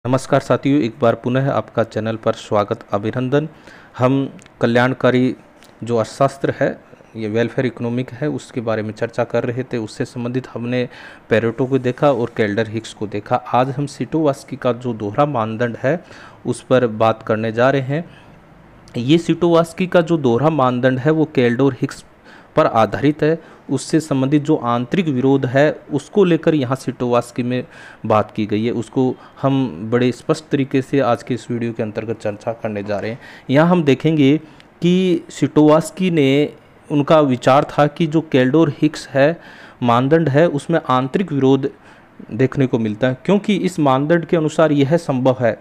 नमस्कार साथियों, एक बार पुनः आपका चैनल पर स्वागत, अभिनंदन। हम कल्याणकारी जो अर्थशास्त्र है, ये वेलफेयर इकोनॉमिक है, उसके बारे में चर्चा कर रहे थे। उससे संबंधित हमने पेरेटो को देखा और केल्डर हिक्स को देखा। आज हम सिटोवास्की का जो दोहरा मानदंड है उस पर बात करने जा रहे हैं। ये सिटोवास्की का जो दोहरा मानदंड है वो केल्डर हिक्स पर आधारित है। उससे संबंधित जो आंतरिक विरोध है उसको लेकर यहाँ सिटोवास्की में बात की गई है। उसको हम बड़े स्पष्ट तरीके से आज के इस वीडियो के अंतर्गत चर्चा करने जा रहे हैं। यहाँ हम देखेंगे कि सिटोवास्की ने, उनका विचार था कि जो केल्डर हिक्स है मानदंड है उसमें आंतरिक विरोध देखने को मिलता है, क्योंकि इस मानदंड के अनुसार यह संभव है।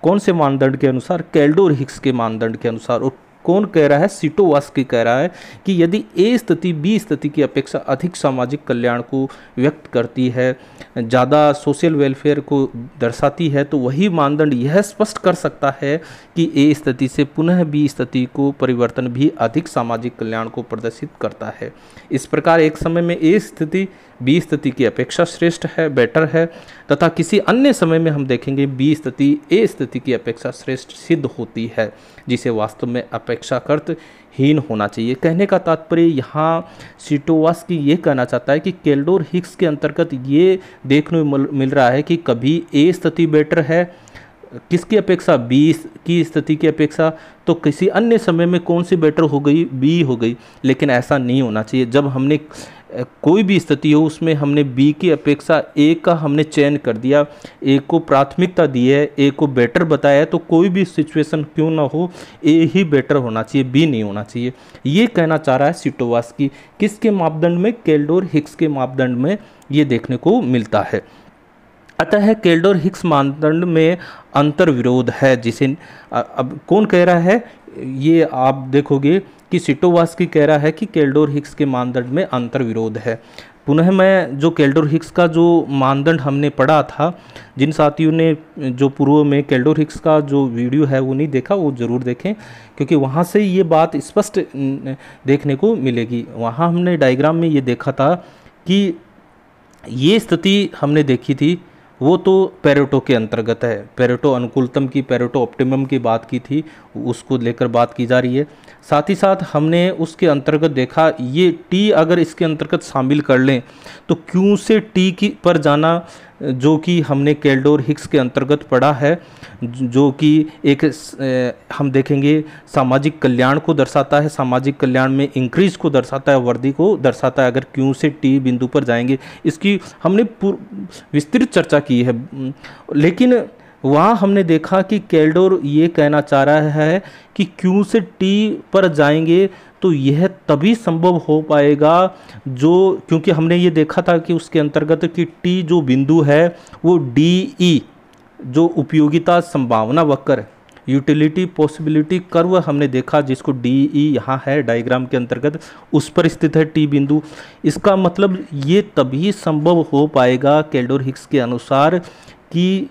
कौन से मानदंड के अनुसार? केल्डर हिक्स के मानदंड के अनुसार। और कौन कह रहा है? सिटोवास्की कह रहा है कि यदि ए स्थिति बी स्थिति की अपेक्षा अधिक सामाजिक कल्याण को व्यक्त करती है, ज़्यादा सोशल वेलफेयर को दर्शाती है, तो वही मानदंड यह स्पष्ट कर सकता है कि ए स्थिति से पुनः बी स्थिति को परिवर्तन भी अधिक सामाजिक कल्याण को प्रदर्शित करता है। इस प्रकार एक समय में ए स्थिति बी स्थिति की अपेक्षा श्रेष्ठ है, बेटर है, तथा किसी अन्य समय में हम देखेंगे बी स्थिति ए स्थिति की अपेक्षा श्रेष्ठ सिद्ध होती है, जिसे वास्तव में अपेक्षाकृत हीन होना चाहिए। कहने का तात्पर्य यहाँ सिटोवास्की ये कहना चाहता है कि केल्डर हिक्स के अंतर्गत ये देखने मिल रहा है कि कभी ए स्थिति बेटर है किसकी अपेक्षा? बी की स्थिति की अपेक्षा, तो किसी अन्य समय में कौन सी बेटर हो गई? बी हो गई। लेकिन ऐसा नहीं होना चाहिए। जब हमने कोई भी स्थिति हो उसमें हमने बी की अपेक्षा ए का हमने चयन कर दिया, ए को प्राथमिकता दी है, ए को बेटर बताया है, तो कोई भी सिचुएशन क्यों ना हो ए ही बेटर होना चाहिए, बी नहीं होना चाहिए। ये कहना चाह रहा है सिटोवास्की। किसके मापदंड में? केल्डर हिक्स के मापदंड में ये देखने को मिलता है। अतः केल्डर हिक्स मानदंड में अंतर विरोध है, जिसे अब कौन कह रहा है? ये आप देखोगे कि सिटोवास्की कह रहा है कि केल्डर हिक्स के मानदंड में अंतर विरोध है। पुनः मैं जो केल्डर हिक्स का जो मानदंड हमने पढ़ा था, जिन साथियों ने जो पूर्व में केल्डर हिक्स का जो वीडियो है वो नहीं देखा, वो ज़रूर देखें, क्योंकि वहाँ से ये बात स्पष्ट देखने को मिलेगी। वहाँ हमने डायग्राम में ये देखा था कि ये स्थिति हमने देखी थी, वो तो पेरेटो के अंतर्गत है। पेरेटो अनुकूलतम की, पेरेटो ऑप्टिमम की बात की थी, उसको लेकर बात की जा रही है। साथ ही साथ हमने उसके अंतर्गत देखा ये टी अगर इसके अंतर्गत शामिल कर लें तो क्यों से टी की पर जाना, जो कि हमने केल्डर हिक्स के अंतर्गत पढ़ा है, जो कि एक हम देखेंगे सामाजिक कल्याण को दर्शाता है, सामाजिक कल्याण में इंक्रीज को दर्शाता है, वृद्धि को दर्शाता है। अगर क्यों से टी बिंदु पर जाएंगे, इसकी हमने विस्तृत चर्चा की है। लेकिन वहाँ हमने देखा कि केल्डर ये कहना चाह रहा है कि क्यों से टी पर जाएंगे तो यह तभी संभव हो पाएगा क्योंकि हमने ये देखा था कि उसके अंतर्गत कि टी जो बिंदु है वो डी ई, जो उपयोगिता संभावना वक्र, यूटिलिटी पॉसिबिलिटी कर्व हमने देखा, जिसको डी ई यहाँ है डायग्राम के अंतर्गत, उस पर स्थित है टी बिंदु। इसका मतलब ये तभी संभव हो पाएगा केल्डर हिक्स के अनुसार कि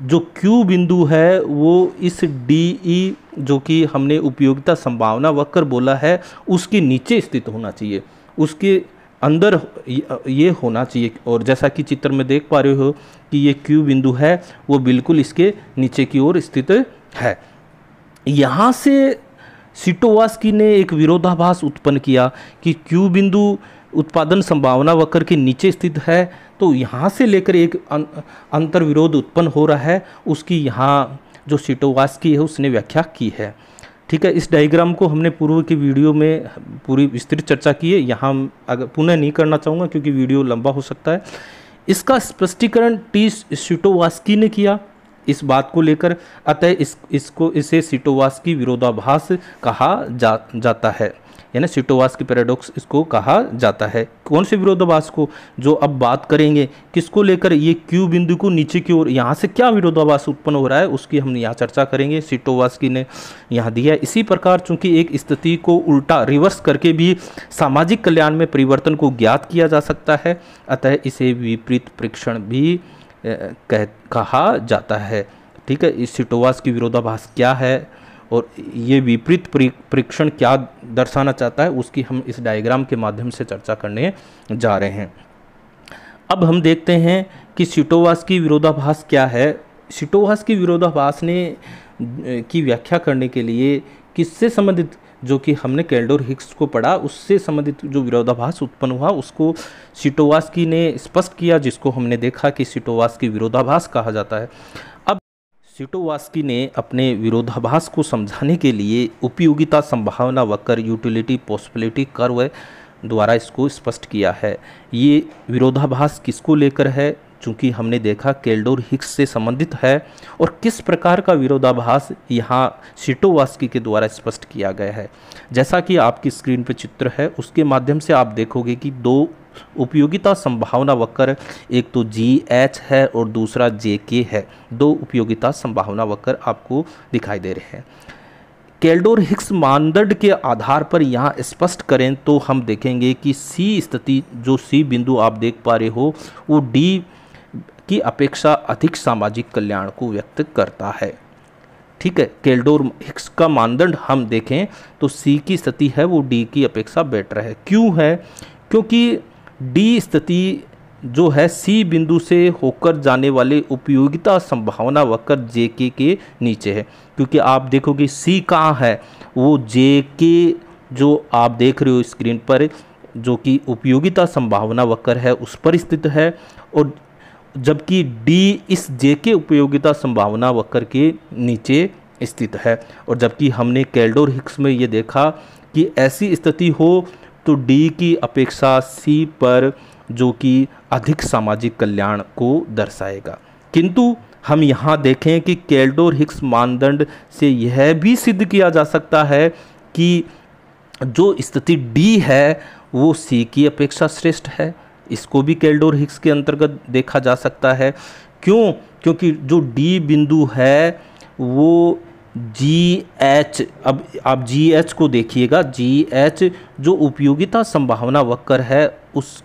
जो Q बिंदु है वो इस DE, जो कि हमने उपयोगिता संभावना वक्र बोला है, उसके नीचे स्थित होना चाहिए, उसके अंदर ये होना चाहिए। और जैसा कि चित्र में देख पा रहे हो कि ये Q बिंदु है वो बिल्कुल इसके नीचे की ओर स्थित है। यहाँ से सिटोवास्की ने एक विरोधाभास उत्पन्न किया कि Q बिंदु उत्पादन संभावना वक्र के नीचे स्थित है, तो यहाँ से लेकर एक अंतर विरोध उत्पन्न हो रहा है। उसकी यहाँ जो सिटोवास्की है उसने व्याख्या की है। ठीक है, इस डायग्राम को हमने पूर्व की वीडियो में पूरी विस्तृत चर्चा की है, यहाँ अगर पुनः नहीं करना चाहूँगा क्योंकि वीडियो लंबा हो सकता है। इसका स्पष्टीकरण टी सिटोवास्की ने किया इस बात को लेकर। अतः इसे सिटोवास्की विरोधाभास कहा जाता है, यानी सिटोवास्की पैराडॉक्स इसको कहा जाता है। कौन से विरोधाभास को? जो अब बात करेंगे किसको लेकर, ये क्यू बिंदु को नीचे की ओर, यहाँ से क्या विरोधाभास उत्पन्न हो रहा है उसकी हम यहाँ चर्चा करेंगे। सिटोवास्की ने यहाँ दिया है। इसी प्रकार चूंकि एक स्थिति को उल्टा रिवर्स करके भी सामाजिक कल्याण में परिवर्तन को ज्ञात किया जा सकता है, अतः इसे विपरीत परीक्षण भी कहा जाता है। ठीक है, इस सिटोवास्की विरोधाभास क्या है और ये विपरीत परीक्षण क्या दर्शाना चाहता है उसकी हम इस डायग्राम के माध्यम से चर्चा करने जा रहे हैं। अब हम देखते हैं कि सिटोवास्की विरोधाभास क्या है सिटोवास की विरोधाभास ने की व्याख्या करने के लिए किससे संबंधित, जो कि हमने कैल्डोर हिक्स को पढ़ा, उससे संबंधित जो विरोधाभास उत्पन्न हुआ उसको सिटोवास्की ने स्पष्ट किया, जिसको हमने देखा कि सिटोवास्की विरोधाभास कहा जाता है। अब सिटोवास्की ने अपने विरोधाभास को समझाने के लिए उपयोगिता संभावना वक्र, यूटिलिटी पॉसिबिलिटी कर्व द्वारा इसको स्पष्ट किया है। ये विरोधाभास किसको लेकर है, चूँकि हमने देखा कैल्डोर हिक्स से संबंधित है, और किस प्रकार का विरोधाभास यहाँ सिटोवास्की के द्वारा स्पष्ट किया गया है। जैसा कि आपकी स्क्रीन पर चित्र है, उसके माध्यम से आप देखोगे कि दो उपयोगिता संभावना वक्र, एक तो GH है और दूसरा JK है। दो उपयोगिता संभावना वक्र आपको दिखाई दे रहे हैं। कैल्डोर हिक्स मानदंड के आधार पर यहाँ स्पष्ट करें तो हम देखेंगे कि C स्थिति, जो C बिंदु आप देख पा रहे हो, वो D की अपेक्षा अधिक सामाजिक कल्याण को व्यक्त करता है। ठीक है, कैल्डोर हिक्स का मानदंड हम देखें तो C की स्थिति है वो D की अपेक्षा बेटर है। क्यों है? क्योंकि D स्थिति जो है C बिंदु से होकर जाने वाले उपयोगिता संभावना वक्र JK के नीचे है। क्योंकि आप देखोगे C कहाँ है, वो JK जो आप देख रहे हो स्क्रीन पर, जो कि उपयोगिता संभावना वक्र है, उस पर स्थित है, और जबकि D इस JK उपयोगिता संभावना वक्र के नीचे स्थित है। और जबकि हमने कैल्डोर हिक्स में ये देखा कि ऐसी स्थिति हो तो D की अपेक्षा C पर, जो कि अधिक सामाजिक कल्याण को दर्शाएगा। किंतु हम यहाँ देखें कि कैल्डोर हिक्स मानदंड से यह भी सिद्ध किया जा सकता है कि जो स्थिति D है वो C की अपेक्षा श्रेष्ठ है। इसको भी कैल्डोर हिक्स के अंतर्गत देखा जा सकता है। क्यों? क्योंकि जो D बिंदु है वो GH, अब आप GH को देखिएगा, GH जो उपयोगिता संभावना वक्र है उस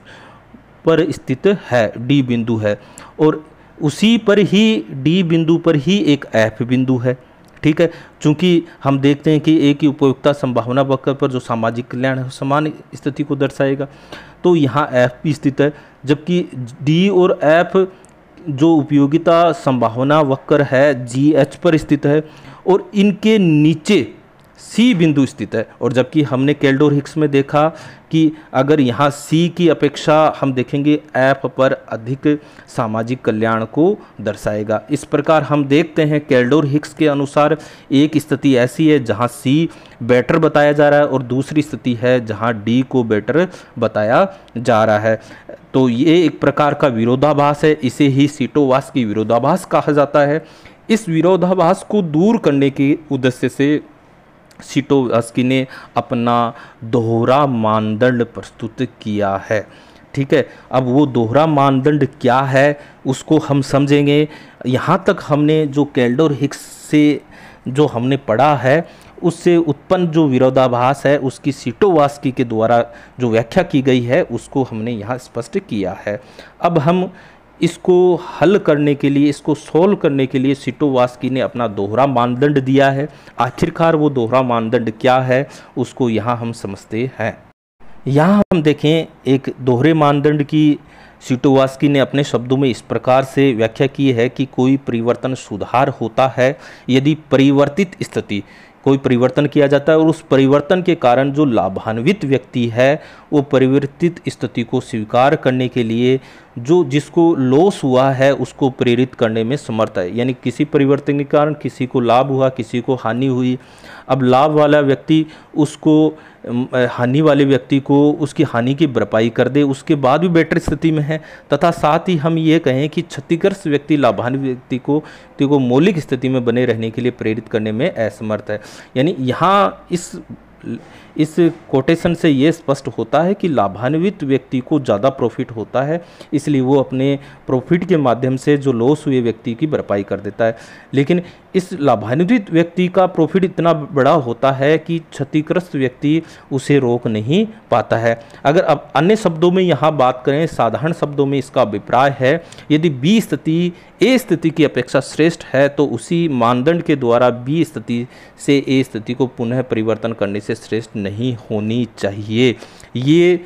पर स्थित है, D बिंदु है, और उसी पर ही D बिंदु पर ही एक F बिंदु है। ठीक है, चूंकि हम देखते हैं कि एक ही उपयोगिता संभावना वक्र पर जो सामाजिक कल्याण है समान स्थिति को दर्शाएगा, तो यहाँ F भी स्थित है, जबकि D और F जो उपयोगिता संभावना वक्र है GH पर स्थित है, और इनके नीचे C बिंदु स्थित है। और जबकि हमने कैल्डोर हिक्स में देखा कि अगर यहाँ C की अपेक्षा हम देखेंगे F पर अधिक सामाजिक कल्याण को दर्शाएगा। इस प्रकार हम देखते हैं कैल्डोर हिक्स के अनुसार एक स्थिति ऐसी है जहाँ C बेटर बताया जा रहा है, और दूसरी स्थिति है जहाँ D को बेटर बताया जा रहा है। तो ये एक प्रकार का विरोधाभास है, इसे ही सिटोवास की विरोधाभास कहा जाता है। इस विरोधाभास को दूर करने के उद्देश्य से सिटोवास्की ने अपना दोहरा मानदंड प्रस्तुत किया है। ठीक है, अब वो दोहरा मानदंड क्या है उसको हम समझेंगे। यहाँ तक हमने जो कैल्डोर हिक्स से जो हमने पढ़ा है उससे उत्पन्न जो विरोधाभास है उसकी सिटोवास्की के द्वारा जो व्याख्या की गई है उसको हमने यहाँ स्पष्ट किया है। अब हम इसको हल करने के लिए, इसको सोल्व करने के लिए सिटोवास्की ने अपना दोहरा मानदंड दिया है। आखिरकार वो दोहरा मानदंड क्या है उसको यहाँ हम समझते हैं। यहाँ हम देखें एक दोहरे मानदंड की सिटोवास्की ने अपने शब्दों में इस प्रकार से व्याख्या की है कि कोई परिवर्तन सुधार होता है यदि परिवर्तित स्थिति, कोई परिवर्तन किया जाता है और उस परिवर्तन के कारण जो लाभान्वित व्यक्ति है वो परिवर्तित स्थिति को स्वीकार करने के लिए जो जिसको लॉस हुआ है उसको प्रेरित करने में समर्थ है। यानी किसी परिवर्तन के कारण किसी को लाभ हुआ, किसी को हानि हुई। अब लाभ वाला व्यक्ति उसको हानि वाले व्यक्ति को उसकी हानि की भरपाई कर दे, उसके बाद भी बेटर स्थिति में है, तथा साथ ही हम ये कहें कि क्षतिग्रस्त व्यक्ति लाभान्वित व्यक्ति को मौलिक स्थिति में बने रहने के लिए प्रेरित करने में असमर्थ है। यानी यहाँ इस कोटेशन से ये स्पष्ट होता है कि लाभान्वित व्यक्ति को ज़्यादा प्रॉफिट होता है, इसलिए वो अपने प्रॉफिट के माध्यम से जो लॉस हुए व्यक्ति की भरपाई कर देता है। लेकिन इस लाभान्वित व्यक्ति का प्रॉफिट इतना बड़ा होता है कि क्षतिग्रस्त व्यक्ति उसे रोक नहीं पाता है। अगर अब अन्य शब्दों में यहाँ बात करें, साधारण शब्दों में इसका अभिप्राय है यदि बी स्थिति ए स्थिति की अपेक्षा श्रेष्ठ है तो उसी मानदंड के द्वारा बी स्थिति से ए स्थिति को पुनः परिवर्तन करने से श्रेष्ठ नहीं होनी चाहिए। ये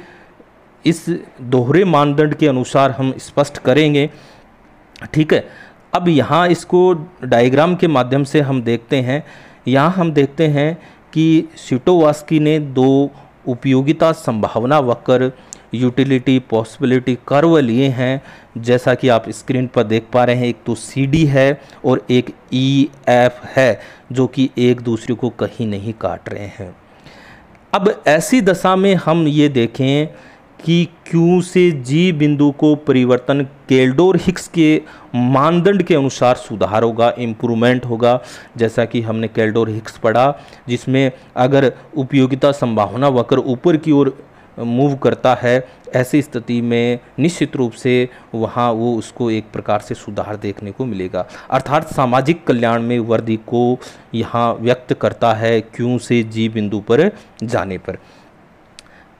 इस दोहरे मानदंड के अनुसार हम स्पष्ट करेंगे। ठीक है, अब यहाँ इसको डायग्राम के माध्यम से हम देखते हैं। यहाँ हम देखते हैं कि सिटोवास्की ने दो उपयोगिता संभावना वक्र यूटिलिटी पॉसिबिलिटी कर्व लिए हैं, जैसा कि आप स्क्रीन पर देख पा रहे हैं। एक तो CD है और एक EF है, जो कि एक दूसरे को कहीं नहीं काट रहे हैं। अब ऐसी दशा में हम ये देखें कि Q से G बिंदु को परिवर्तन केल्डोर हिक्स के मानदंड के अनुसार सुधार होगा, इम्प्रूवमेंट होगा, जैसा कि हमने केल्डोर हिक्स पढ़ा, जिसमें अगर उपयोगिता संभावना वक्र ऊपर की ओर मूव करता है, ऐसी स्थिति में निश्चित रूप से वहाँ वो उसको एक प्रकार से सुधार देखने को मिलेगा। अर्थात सामाजिक कल्याण में वृद्धि को यहाँ व्यक्त करता है Q से G बिंदु पर जाने पर,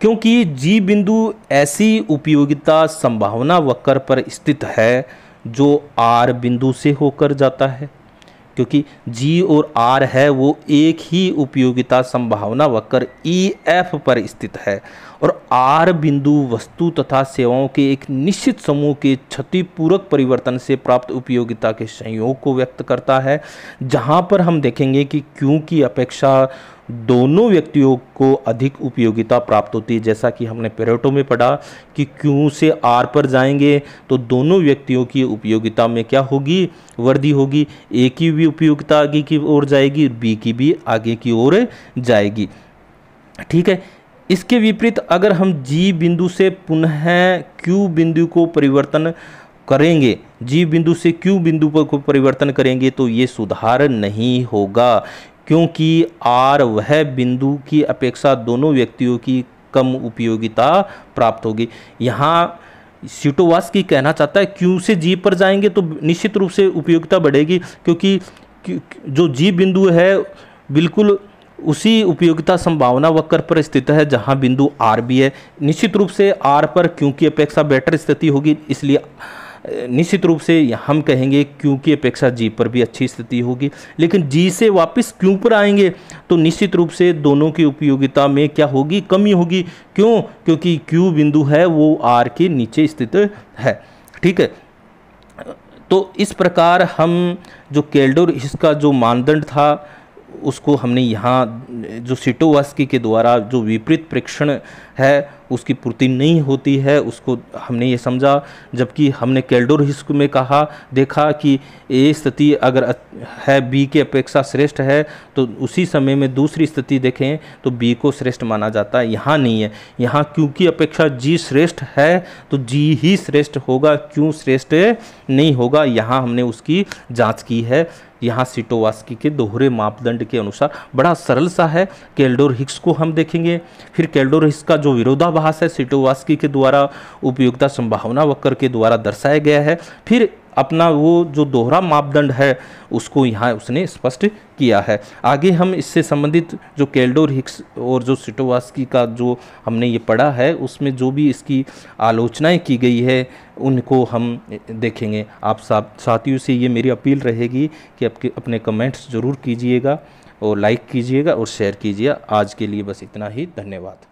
क्योंकि G बिंदु ऐसी उपयोगिता संभावना वक्र पर स्थित है जो R बिंदु से होकर जाता है। क्योंकि G और R है वो एक ही उपयोगिता संभावना वक्र EF पर स्थित है, और R बिंदु वस्तु तथा सेवाओं के एक निश्चित समूह के क्षतिपूरक परिवर्तन से प्राप्त उपयोगिता के संयोग को व्यक्त करता है, जहां पर हम देखेंगे कि Q की अपेक्षा दोनों व्यक्तियों को अधिक उपयोगिता प्राप्त होती है। जैसा कि हमने पेरेटो में पढ़ा कि Q से R पर जाएंगे तो दोनों व्यक्तियों की उपयोगिता में क्या होगी, वृद्धि होगी। A की भी उपयोगिता आगे की ओर जाएगी, B की भी आगे की ओर जाएगी। ठीक है। इसके विपरीत अगर हम G बिंदु से पुनः Q बिंदु को परिवर्तन करेंगे, G बिंदु से Q बिंदु पर को परिवर्तन करेंगे तो ये सुधार नहीं होगा, क्योंकि R वह बिंदु की अपेक्षा दोनों व्यक्तियों की कम उपयोगिता प्राप्त होगी। यहाँ सिटोवास्की कहना चाहता है Q से G पर जाएंगे तो निश्चित रूप से उपयोगिता बढ़ेगी, क्योंकि जो G बिंदु है बिल्कुल उसी उपयोगिता संभावना वक्र पर स्थित है जहां बिंदु R भी है। निश्चित रूप से R पर Q की अपेक्षा बेटर स्थिति होगी, इसलिए निश्चित रूप से हम कहेंगे Q की अपेक्षा G पर भी अच्छी स्थिति होगी। लेकिन G से वापस Q पर आएंगे तो निश्चित रूप से दोनों की उपयोगिता में क्या होगी, कमी होगी। क्यों? क्योंकि Q बिंदु है वो R के नीचे स्थित है। ठीक है। तो इस प्रकार हम जो केल्डोर हिक्स का जो मानदंड था उसको हमने यहाँ जो सिटोवास्की के द्वारा जो विपरीत प्रेक्षण है उसकी पूर्ति नहीं होती है उसको हमने ये समझा, जबकि हमने केल्डोर हिक्स में देखा कि ए स्थिति अगर है B के अपेक्षा श्रेष्ठ है तो उसी समय में दूसरी स्थिति देखें तो B को श्रेष्ठ माना जाता है। यहाँ नहीं है, यहाँ Q की अपेक्षा G श्रेष्ठ है तो G ही श्रेष्ठ होगा, Q श्रेष्ठ नहीं होगा। यहाँ हमने उसकी जांच की है। यहाँ सिटोवास्की के दोहरे मापदंड के अनुसार बड़ा सरल सा है। केल्डोर हिक्स को हम देखेंगे, फिर केल्डोर हिक्स का जो विरोधाभास है सिटोवास्की के द्वारा उपयोगिता संभावना वक्र के द्वारा दर्शाया गया है, फिर अपना वो जो दोहरा मापदंड है उसको यहाँ उसने स्पष्ट किया है। आगे हम इससे संबंधित जो केल्डोर हिक्स और जो सिटोवास्की का जो हमने ये पढ़ा है उसमें जो भी इसकी आलोचनाएं की गई है उनको हम देखेंगे। आप साथियों से ये मेरी अपील रहेगी कि अपने कमेंट्स ज़रूर कीजिएगा और लाइक कीजिएगा और शेयर कीजिए। आज के लिए बस इतना ही, धन्यवाद।